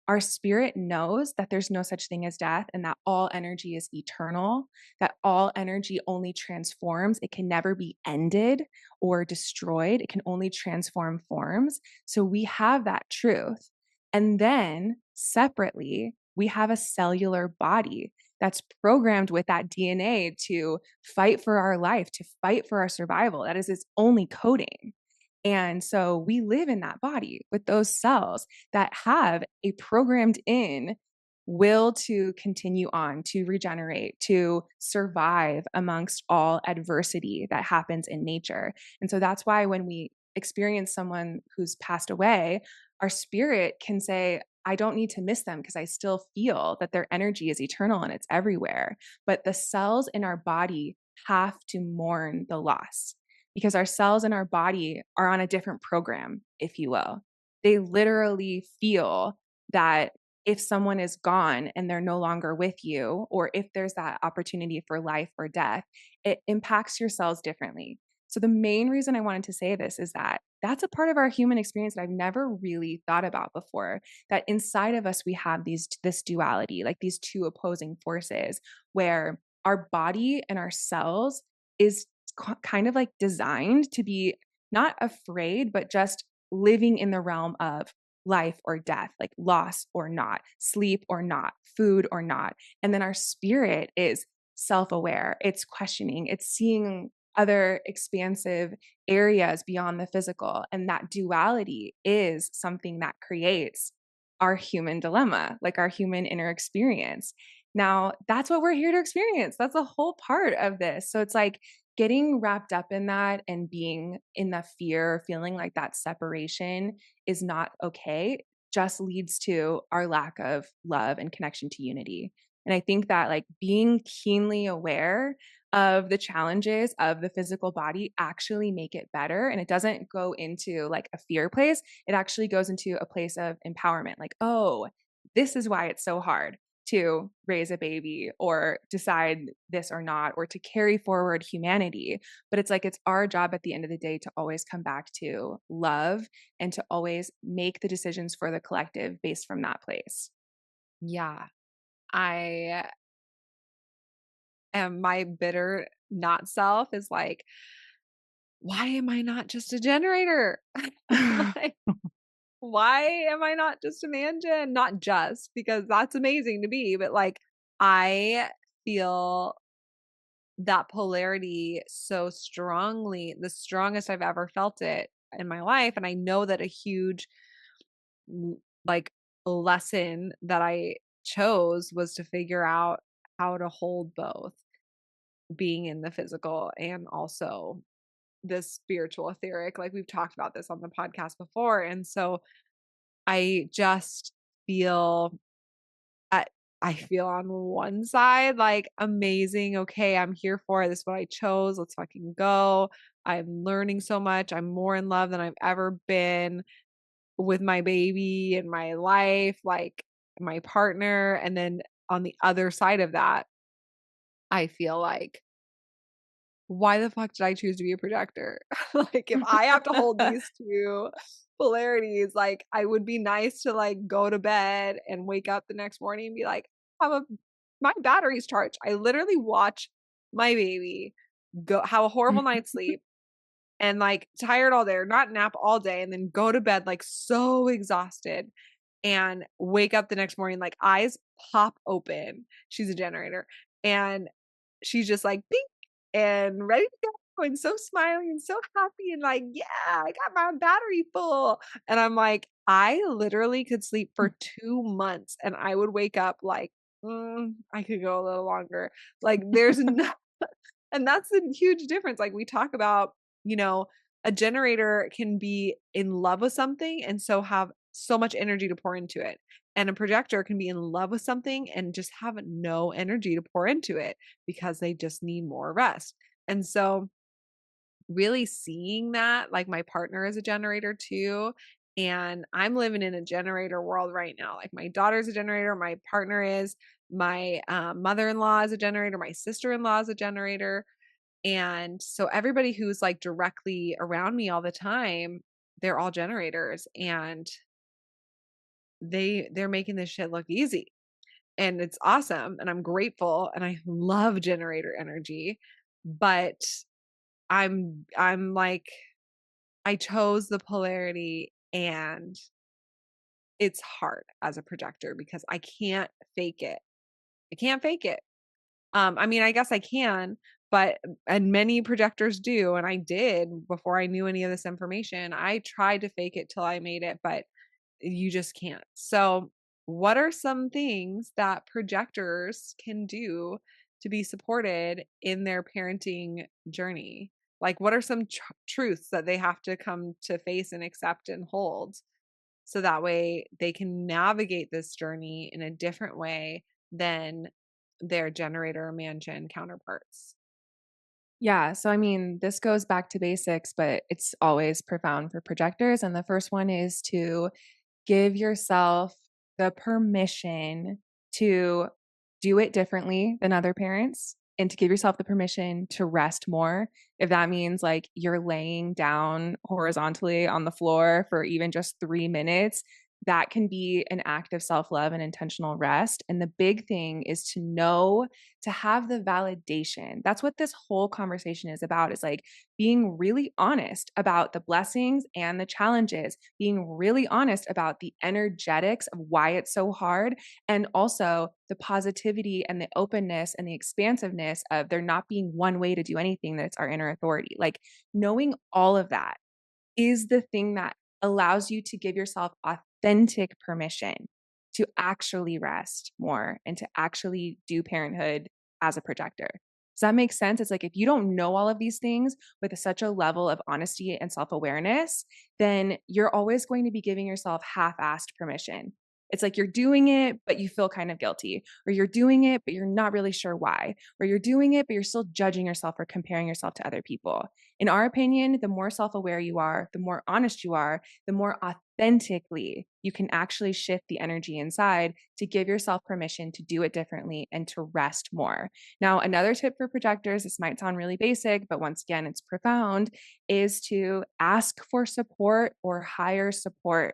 our spirit knows that there's no such thing as death and that all energy is eternal, that all energy only transforms. It can never be ended or destroyed. It can only transform forms. So we have that truth. And then separately, we have a cellular body that's programmed with that DNA to fight for our life, to fight for our survival. That is its only coding. And so we live in that body with those cells that have a programmed in will to continue on, to regenerate, to survive amongst all adversity that happens in nature. And so that's why when we experience someone who's passed away, our spirit can say, I don't need to miss them because I still feel that their energy is eternal and it's everywhere. But the cells in our body have to mourn the loss because our cells in our body are on a different program, if you will. They literally feel that if someone is gone and they're no longer with you, or if there's that opportunity for life or death, it impacts your cells differently. So, the main reason I wanted to say this is that that's a part of our human experience that I've never really thought about before. That inside of us, we have this duality, like these two opposing forces, where our body and our cells is kind of like designed to be not afraid, but just living in the realm of life or death, like loss or not, sleep or not, food or not. And then our spirit is self aware, it's questioning, it's seeing other expansive areas beyond the physical. And that duality is something that creates our human dilemma, like our human inner experience. Now, that's what we're here to experience. That's a whole part of this. So it's like getting wrapped up in that and being in the fear, feeling like that separation is not okay, just leads to our lack of love and connection to unity. And I think that like being keenly aware of the challenges of the physical body actually make it better. And it doesn't go into like a fear place. It actually goes into a place of empowerment. Like, oh, this is why it's so hard to raise a baby or decide this or not, or to carry forward humanity. But it's like it's our job at the end of the day to always come back to love and to always make the decisions for the collective based from that place. Yeah. I am my bitter not self is like, why am I not just a generator? Like, why am I not just a man gen? Not just because that's amazing to be, but like I feel that polarity so strongly, the strongest I've ever felt it in my life. And I know that a huge like lesson that I chose was to figure out how to hold both being in the physical and also this spiritual etheric. Like we've talked about this on the podcast before. And so I just feel at I feel on one side like amazing. Okay, I'm here for it. This is what I chose. Let's fucking go. I'm learning so much. I'm more in love than I've ever been with my baby and my life, like my partner. And then on the other side of that, I feel like why the fuck did I choose to be a projector? Like, if I have to hold these 2 polarities, like, I would be nice to, like, go to bed and wake up the next morning and be like, "Have a my battery's charged." I literally watch my baby go have a horrible night's sleep and, like, tired all day or not nap all day and then go to bed, like, so exhausted and wake up the next morning, like, eyes pop open. She's a generator, and she's just like, "Bing," and ready to go and so smiling and so happy and like, "Yeah, I got my battery full." And I'm like, I literally could sleep for 2 months and I would wake up like, I could go a little longer." Like, there's no and that's the huge difference. Like, we talk about, you know, a generator can be in love with something and so have so much energy to pour into it. And a projector can be in love with something and just have no energy to pour into it because they just need more rest. And so, really seeing that, like my partner is a generator too. And I'm living in a generator world right now. Like my daughter's a generator, my partner is, my mother in law is a generator, my sister in law is a generator. And so everybody who's like directly around me all the time, they're all generators. And they're making this shit look easy. And it's awesome, and I'm grateful, and I love generator energy, but I'm like, I chose the polarity, and it's hard as a projector because I can't fake it. I can't fake it. I mean, I guess I can, but and many projectors do, and I did before I knew any of this information. I tried to fake it till I made it, but you just can't. So, what are some things that projectors can do to be supported in their parenting journey? Like, what are some truths that they have to come to face and accept and hold so that way they can navigate this journey in a different way than their generator mansion counterparts? Yeah. So, I mean, this goes back to basics, but it's always profound for projectors. And the first one is to give yourself the permission to do it differently than other parents and to give yourself the permission to rest more. If that means like you're laying down horizontally on the floor for even just 3 minutes, that can be an act of self love and intentional rest. And the big thing is to know, to have the validation. That's what this whole conversation is about, is like being really honest about the blessings and the challenges, being really honest about the energetics of why it's so hard, and also the positivity and the openness and the expansiveness of there not being one way to do anything, that it's our inner authority. Like knowing all of that is the thing that allows you to give yourself authentic permission to actually rest more and to actually do parenthood as a projector. Does that make sense? It's like if you don't know all of these things with such a level of honesty and self awareness, then you're always going to be giving yourself half assed permission. It's like you're doing it, but you feel kind of guilty, or you're doing it, but you're not really sure why, or you're doing it, but you're still judging yourself or comparing yourself to other people. In our opinion, the more self aware you are, the more honest you are, the more authentically you can actually shift the energy inside to give yourself permission to do it differently and to rest more. Now, another tip for projectors, this might sound really basic, but once again, it's profound, is to ask for support or hire support.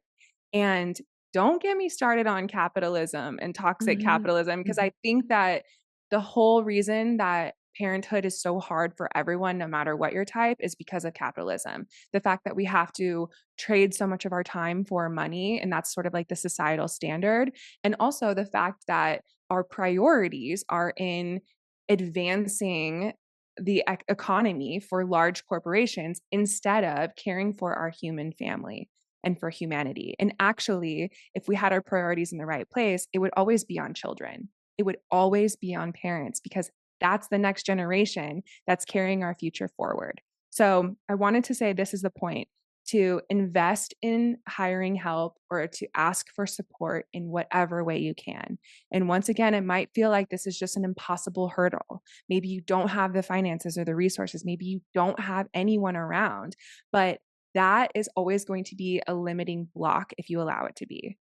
And don't get me started on capitalism and toxic Mhm. capitalism, because Mhm. I think that the whole reason that parenthood is so hard for everyone, no matter what your type, is because of capitalism. The fact that we have to trade so much of our time for money, and that's sort of like the societal standard. And also the fact that our priorities are in advancing the economy for large corporations instead of caring for our human family and for humanity. And actually, if we had our priorities in the right place, it would always be on children. It would always be on parents, because that's the next generation that's carrying our future forward. So I wanted to say this is the point, to invest in hiring help or to ask for support in whatever way you can. And once again, it might feel like this is just an impossible hurdle. Maybe you don't have the finances or the resources. Maybe you don't have anyone around, but that is always going to be a limiting block if you allow it to be.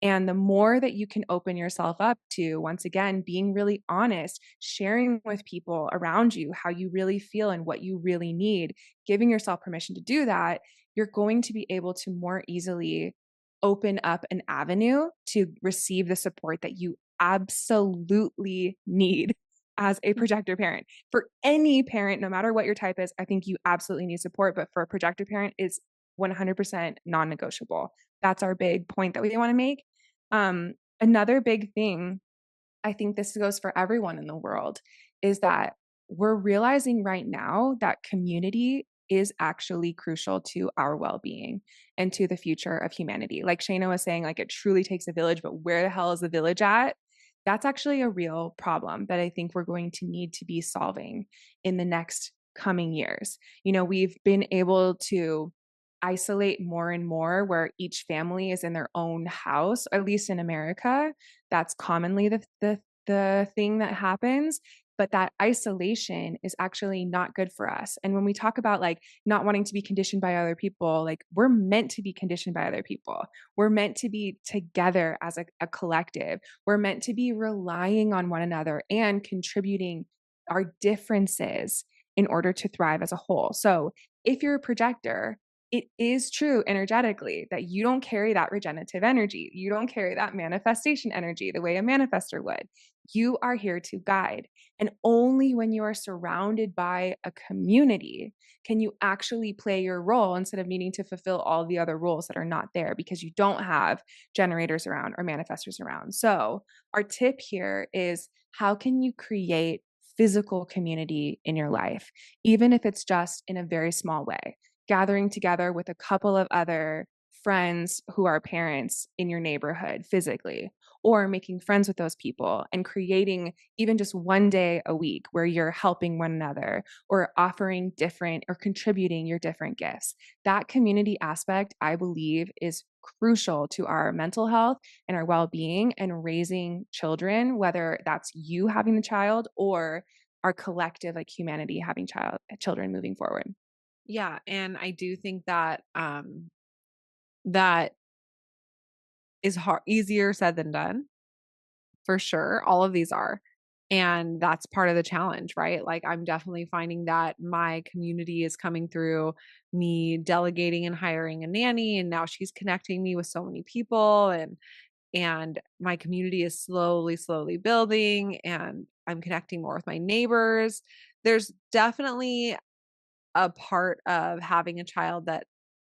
And the more that you can open yourself up to, once again, being really honest, sharing with people around you how you really feel and what you really need, giving yourself permission to do that, you're going to be able to more easily open up an avenue to receive the support that you absolutely need as a projector parent. For any parent, no matter what your type is, I think you absolutely need support. But for a projector parent, it's 100% non negotiable. That's our big point that we want to make. Another big thing, I think this goes for everyone in the world, is that we're realizing right now that community is actually crucial to our well-being and to the future of humanity. Like Shayna was saying, like it truly takes a village, but where the hell is the village at? That's actually a real problem that I think we're going to need to be solving in the next coming years. You know, we've been able to isolate more and more where each family is in their own house, at least in America. That's commonly the thing that happens, but that isolation is actually not good for us. And when we talk about like not wanting to be conditioned by other people, like we're meant to be conditioned by other people. We're meant to be together as a collective. We're meant to be relying on one another and contributing our differences in order to thrive as a whole. So if you're a projector, it is true energetically that you don't carry that regenerative energy. You don't carry that manifestation energy the way a manifester would. You are here to guide. And only when you are surrounded by a community can you actually play your role instead of needing to fulfill all the other roles that are not there because you don't have generators around or manifestors around. So, our tip here is how can you create physical community in your life, even if it's just in a very small way? Gathering together with a couple of other friends who are parents in your neighborhood physically, or making friends with those people and creating even just one day a week where you're helping one another or offering different or contributing your different gifts. That community aspect, I believe, is crucial to our mental health and our well-being and raising children, whether that's you having the child or our collective like humanity having children moving forward. Yeah, and I do think that that is easier said than done. For sure, all of these are. And that's part of the challenge, right? Like, I'm definitely finding that my community is coming through me delegating and hiring a nanny, and now she's connecting me with so many people, and my community is slowly building, and I'm connecting more with my neighbors. There's definitely a part of having a child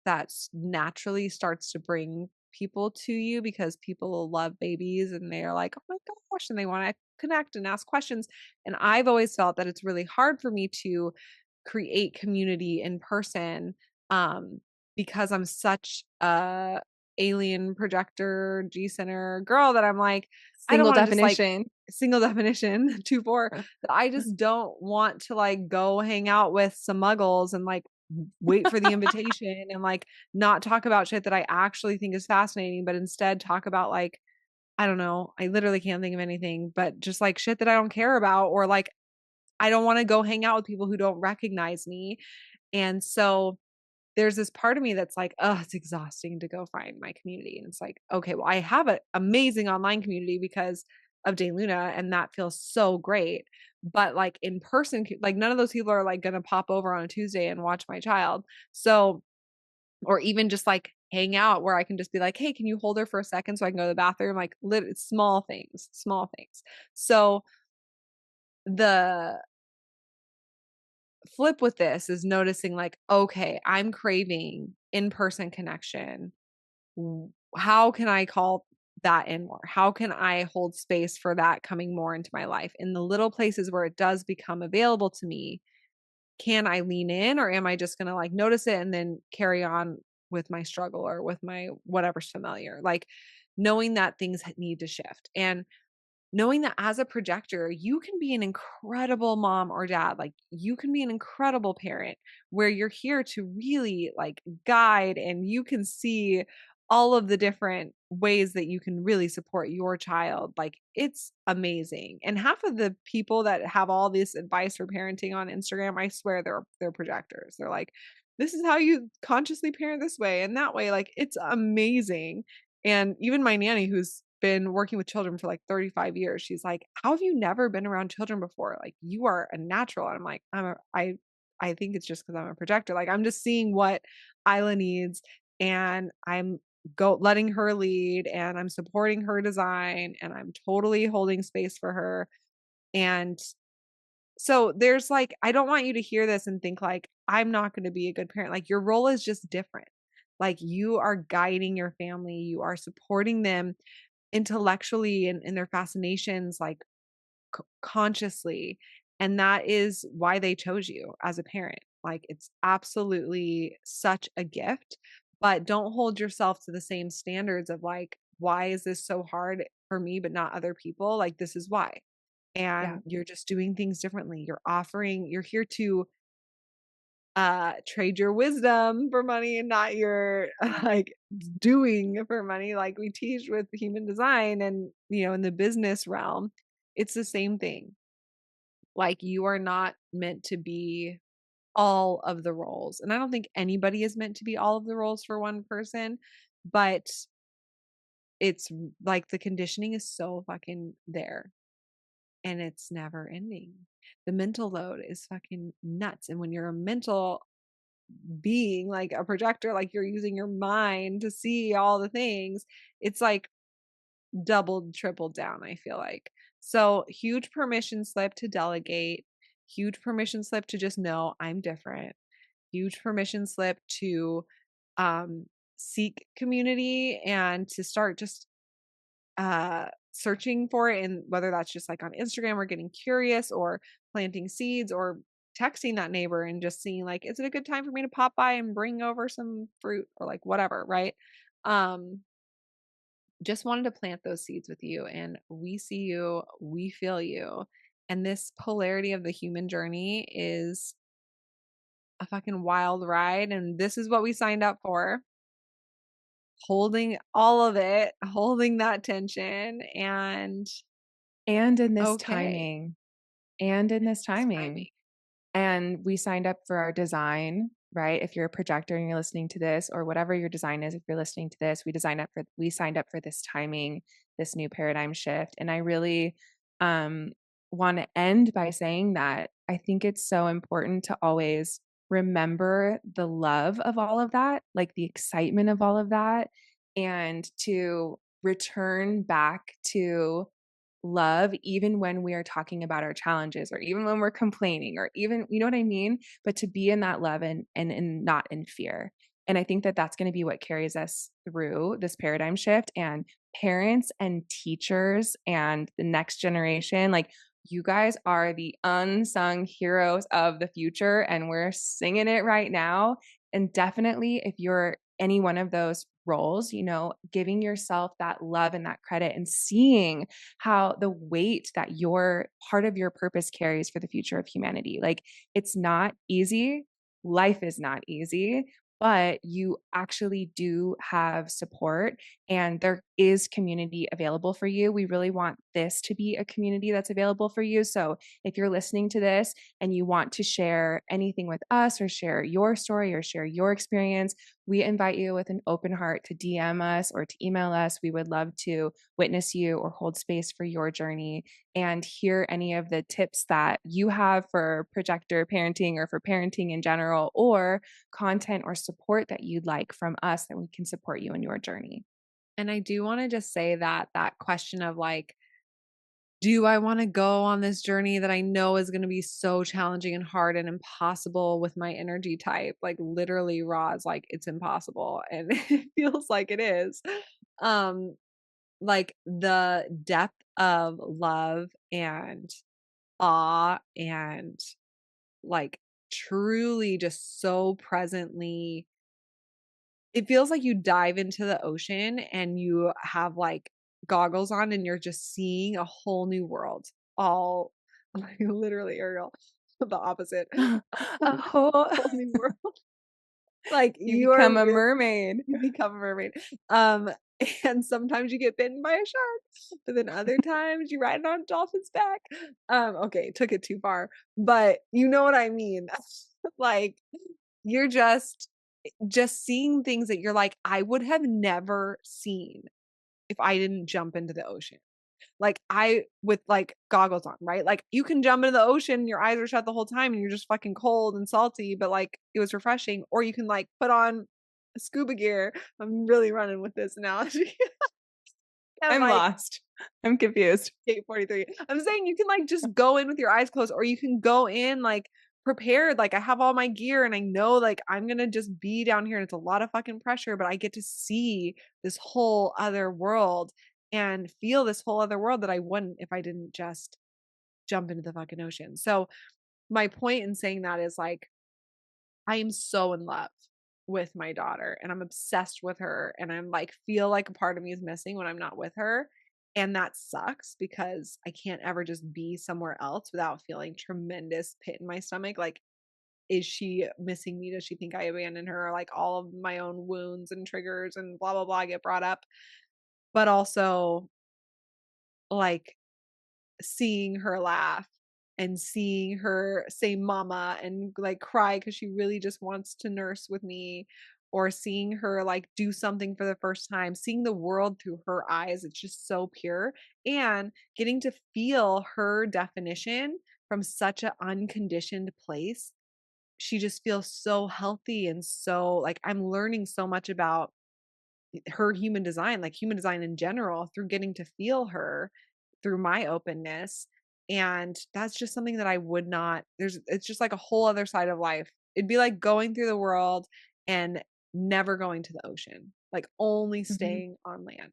that's naturally starts to bring people to you because people love babies and they're like, "Oh my gosh," and they wanna connect and ask questions, and I've always felt that it's really hard for me to create community in person, um, because I'm such a alien projector, G center girl that I'm like, I don't Single wanna just, like definition. single definition, 2, 4, that I just don't want to, like, go hang out with some muggles and, like, wait for the invitation and, like, not talk about shit that I actually think is fascinating, but instead talk about, like, I don't know, I literally can't think of anything, but just, like, shit that I don't care about, or, like, I don't wanna go hang out with people who don't recognize me, and so there's this part of me that's like, "Oh, it's exhausting to go find my community," and it's like, "Okay, well, I have an amazing online community because of DayLuna, and that feels so great." But, like, in person, like, none of those people are, like, gonna pop over on a Tuesday and watch my child. So or even just, like, hang out where I can just be like, "Hey, can you hold her for a second so I can go to the bathroom?" Like, small things, small things. So, the flip with this is noticing, like, okay, I'm craving in-person connection. How can I call that in more? How can I hold space for that coming more into my life? In the little places where it does become available to me, can I lean in, or am I just gonna, like, notice it and then carry on with my struggle or with my whatever's familiar? Like, knowing that things need to shift. And knowing that as a projector, you can be an incredible mom or dad. Like, you can be an incredible parent where you're here to really, like, guide, and you can see all of the different ways that you can really support your child. Like, it's amazing. And half of the people that have all this advice for parenting on Instagram, I swear they're projectors. They're like, this is how you consciously parent this way and that way. Like, it's amazing. And even my nanny, who's been working with children for like 35 years, she's like, "How have you never been around children before? Like, you are a natural." And I'm like, I think it's just because 'cause I'm a projector. Like, I'm just seeing what Isla needs, and I'm go letting her lead, and I'm supporting her design, and I'm totally holding space for her. And so there's like, I don't want you to hear this and think like, I'm not gonna be a good parent. Like, your role is just different. Like, you are guiding your family, you are supporting them intellectually and in their fascinations, like, consciously, and that is why they chose you as a parent. Like, it's absolutely such a gift, but don't hold yourself to the same standards of, like, why is this so hard for me but not other people? Like, this is why. Yeah. And you're just doing things differently. You're here to trade your wisdom for money and not your like doing for money, like we teach with human design. And in the business realm, it's the same thing. Like, you are not meant to be all of the roles, and I don't think anybody is meant to be all of the roles for one person, but like, the conditioning is so fucking there, and it's never ending. The mental load is fucking nuts, and when you're a mental being like a projector, like you're using your mind to see all the things, it's like doubled, tripled down, I feel like. So, huge permission slip to delegate, huge permission slip to just know I'm different, huge permission slip to um seek community and to start just searching for it, and whether that's just like on Instagram or getting curious or planting seeds or texting that neighbor and just seeing like, is it a good time for me to pop by and bring over some fruit or like whatever, right? Um just wanted to plant those seeds with you, and we see you, we feel you. And this polarity of the human journey is a fucking wild ride, and this is what we signed up for. Holding all of it, holding that tension, and And in this okay, timing, and in this this timing. timing. And we signed up for our design, right? If you're a projector and you're listening to this, or whatever your design is, if you're listening to this, we signed up for this timing, this new paradigm shift. And I really um want to end by saying that I think it's so important to always remember the love of all of that, like the excitement of all of that, and to return back to love even when we are talking about our challenges, or even when we're complaining, or even, you know what I mean, but to be in that love, and not in fear. And I think that that's going to be what carries us through this paradigm shift. And parents and teachers and the next generation, like, you guys are the unsung heroes of the future, and we're singing it right now. And definitely, if you're any one of those roles, giving yourself that love and that credit, and seeing how the weight that your part of your purpose carries for the future of humanity. Like, it's not easy. Life is not easy, but you actually do have support, and there is community available for you. We really want this to be a community that's available for you. So if you're listening to this and you want to share anything with us, or share your story, or share your experience, we invite you with an open heart to DM us or to email us. We would love to witness you or hold space for your journey, and hear any of the tips that you have for projector parenting, or for parenting in general, or content or support that you'd like from us, that we can support you in your journey. And I do want to just say that that question of like, do I want to go on this journey that I know is going to be so challenging and hard and impossible with my energy type? Like literally Raw is like it's impossible and it feels like it is. Um like the depth of love and awe and like truly just so presently, it feels like you dive into the ocean and you have, like, goggles on and you're just seeing a whole new world. All like, literally, Ariel, the opposite. A whole Whole new world. Like, You you're become a really mermaid. you become a mermaid. Um, and sometimes you get bitten by a shark, but then other times you ride on a dolphin's back. Okay, took it too far, but you know what I mean. Like, you're just seeing things that you're like, "I would have never seen if I didn't jump into the ocean." Like, I with, like, goggles on, right? Like, you can jump into the ocean, your eyes are shut the whole time, and you're just fucking cold and salty, but, like, it was refreshing. Or you can, like, put on scuba gear. I'm really running with this analogy. And, I'm like, lost. I'm confused. 8:43. I'm saying you can, like, just go in with your eyes closed, or you can go in, like, prepared, like, I have all my gear and I know, like, I'm gonna just be down here and it's a lot of fucking pressure, but I get to see this whole other world and feel this whole other world that I wouldn't if I didn't just jump into the fucking ocean. So, my point in saying that is, like, I am so in love with my daughter and I'm obsessed with her and I'm like feel like a part of me is missing when I'm not with her. And that sucks because I can't ever just be somewhere else without feeling tremendous pit in my stomach. Like, is she missing me? Does she think I abandoned her? Like all of my own wounds and triggers and blah blah blah get brought up. But also like seeing her laugh and seeing her say mama and like cry because she really just wants to nurse with me, or seeing her like do something for the first time, seeing the world through her eyes, it's just so pure. And getting to feel her definition from such an unconditioned place, she just feels so healthy and so like I'm learning so much about her human design, like human design in general, through getting to feel her through my openness. And that's just something that I would not, it's just like a whole other side of life. It'd be like going through the world and never going to the ocean, like only Mhm. staying on land.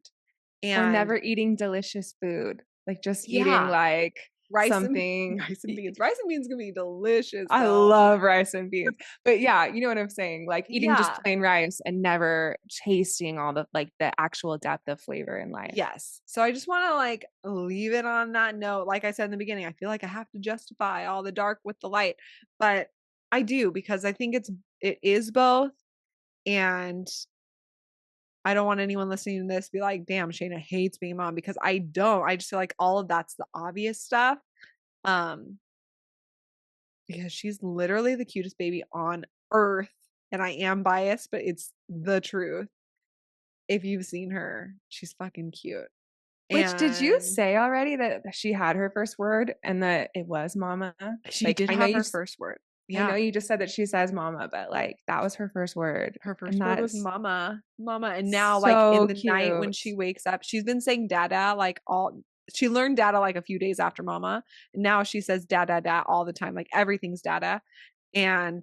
Or And never eating delicious food, like just eating yeah, like rice and something. rice and beans. Rice and beans can be delicious I though. love rice and beans. But yeah, you know what I'm saying? Like eating just Yeah. plain rice and never tasting all the like the actual depth of flavor in life. Yes. So I just want to like leave it on that note. Like I said in the beginning, I feel like I have to justify all the dark with the light, but I do because I think it is both. And I don't want anyone listening to this be like, damn, Shayna hates being a mom because I don't. I just feel like all of that's the obvious stuff. Um, because she's literally the cutest baby on earth. And I am biased, but it's the truth. If you've seen her, she's fucking cute. Which did you And say already that she had her first word and that it was mama? she Like did have her first word. I know Yeah. you just said that she says mama, but like that was her first word. Her And first word was that's mama, mama. And now, like in so the night when cute. she wakes up, she's been saying dada like all, she learned dada like a few days after mama. And now she says dada da all the time. Like everything's dada. And,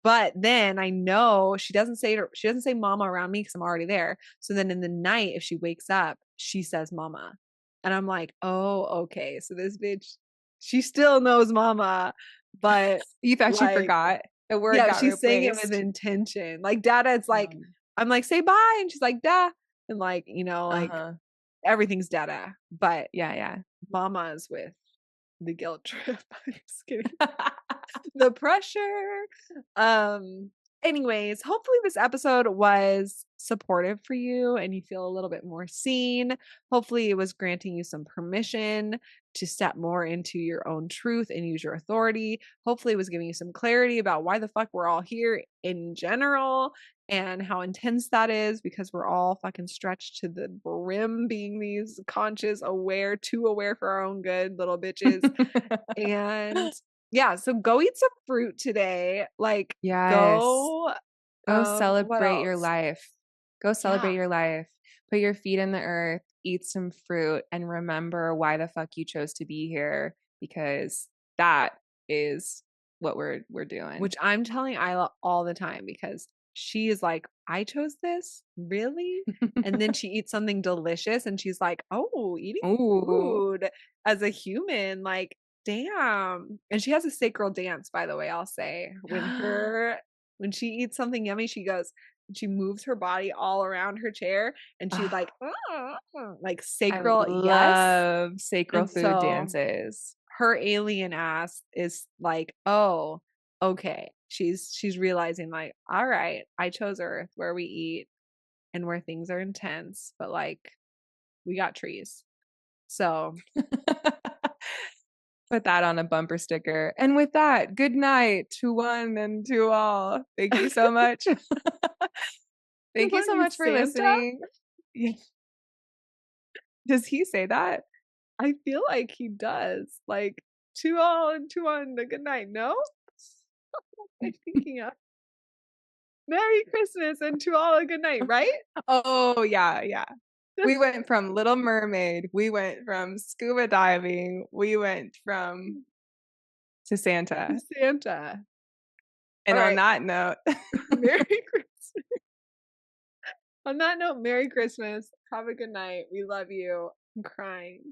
but then I know she doesn't say mama around me because I'm already there. So then in the night, if she wakes up, she says mama. And I'm like, oh, okay. So this bitch, she still knows mama, but You thought she like, forgot. The word yeah, got she's saying it with replaced. intention. Like dada, it's like I'm like, say bye, and she's like, da. And like, like Uh-huh. everything's dada. But Yeah, yeah. mama is with the guilt trip. I'm just kidding. The pressure. Um, anyways, hopefully this episode was supportive for you and you feel a little bit more seen. Hopefully it was granting you some permission to step more into your own truth and use your authority. Hopefully it was giving you some clarity about why the fuck we're all here in general and how intense that is because we're all fucking stretched to the brim being these conscious, aware, too aware for our own good little bitches. And yeah, so go eat some fruit today. Like Yes. go Go what celebrate your else? life. Go Yeah, celebrate your life. Put your feet in the earth, eat some fruit, and remember why the fuck you chose to be here because that is what we're doing. which I'm telling Isla all the time because she is like, I chose this? Really? And then she eats something delicious and she's like, oh, eating Ooh. food as a human, like, damn. And she has a sacral dance, by the way, I'll say. When she eats something yummy, she moves her body all around her chair and she's Ah, like I sacral, yes. love sacral And food so dances. her alien ass is like, oh, okay. She's realizing like, all right, I chose Earth where we eat and where things are intense, but like we got trees. So Put that on a bumper sticker. And with that, good night to one and to all. Thank you so much. Thank you what are so you, much for Santa? listening. Yeah. Does he say that? I feel like he does. Like to all and to one, a good night. No? I'm thinking of Merry Christmas and to all a good night, right? Oh, yeah, yeah. We went from Little Mermaid. We went from scuba diving. We went from to Santa. Santa. All And on right. that note, Merry Christmas. On that note, Merry Christmas. Have a good night. We love you. I'm crying.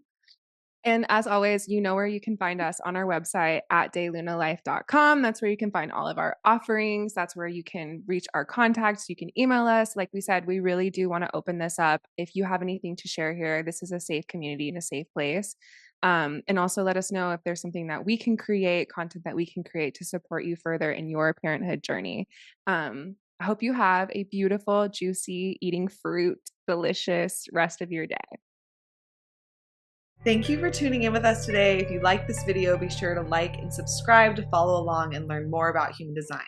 and as always, you know where you can find us on our website at daylunalife.com. That's where you can find all of our offerings. That's where you can reach our contacts. You can email us. Like we said, we really do want to open this up. If you have anything to share here, this is a safe community and a safe place. And also let us know if there's something that we can create, content that we can create to support you further in your parenthood journey. I hope you have a beautiful, juicy, eating fruit, delicious rest of your day. Thank you for tuning in with us today. If you like this video, be sure to like and subscribe to follow along and learn more about human design.